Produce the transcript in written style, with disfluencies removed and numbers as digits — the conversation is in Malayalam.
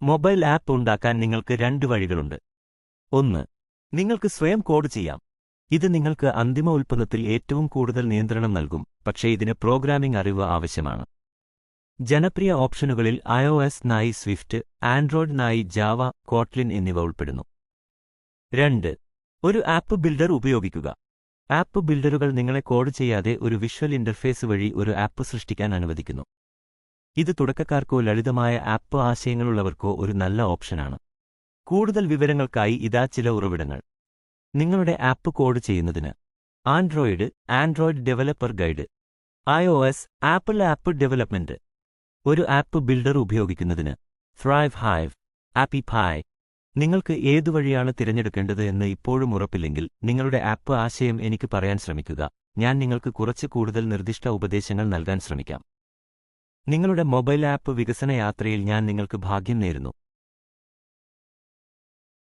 മൊബൈൽ ആപ്പ് ഉണ്ടാക്കാൻ നിങ്ങൾക്ക് രണ്ട് വഴികളുണ്ട്. ഒന്ന്, നിങ്ങൾക്ക് സ്വയം കോഡ് ചെയ്യാം. ഇത് നിങ്ങൾക്ക് അന്തിമ ഉൽപ്പന്നത്തിൽ ഏറ്റവും കൂടുതൽ നിയന്ത്രണം നൽകും, പക്ഷേ ഇതിന് പ്രോഗ്രാമിംഗ് അറിവ് ആവശ്യമാണ്. ജനപ്രിയ ഓപ്ഷനുകളിൽ iOS-നായി സ്വിഫ്റ്റ്, ആൻഡ്രോയിഡ്-നായി ജാവ, കോട്ട്ലിൻ എന്നിവ ഉൾപ്പെടുന്നു. 2, ഒരു ആപ്പ് ബിൽഡർ ഉപയോഗിക്കുക. ആപ്പ് ബിൽഡറുകൾ നിങ്ങളെ കോഡ് ചെയ്യാതെ ഒരു വിഷ്വൽ ഇന്റർഫേസ് വഴി ഒരു ആപ്പ് സൃഷ്ടിക്കാൻ അനുവദിക്കുന്നു. ഇത് തുടക്കക്കാർക്കോ ലളിതമായ ആപ്പ് ആശയങ്ങളുള്ളവർക്കോ ഒരു നല്ല ഓപ്ഷനാണ്. കൂടുതൽ വിവരങ്ങൾക്കായി ഇതാ ചില ഉറവിടങ്ങൾ. നിങ്ങളുടെ ആപ്പ് കോഡ് ചെയ്യുന്നതിന് Android developer guide. iOS apple app development. ഒരു ആപ്പ് ബിൽഡർ ഉപയോഗിക്കുന്നതിന് Thrive Hive, AppyPie. നിങ്ങൾക്ക് ഏതു വഴിയാണ് തിരഞ്ഞെടുക്കേണ്ടത് എന്ന് ഇപ്പോഴും ഉറപ്പില്ലെങ്കിൽ നിങ്ങളുടെ ആപ്പ് ആശയം എനിക്ക് പറയാൻ ശ്രമിക്കുക. ഞാൻ നിങ്ങൾക്ക് കുറച്ച് കൂടുതൽ നിർദ്ദിഷ്ട ഉപദേശങ്ങൾ നൽകാൻ ശ്രമിക്കാം. നിങ്ങളുടെ മൊബൈൽ ആപ്പ് വികസന യാത്രയിൽ ഞാൻ നിങ്ങൾക്ക് ഭാഗ്യം നേരുന്നു.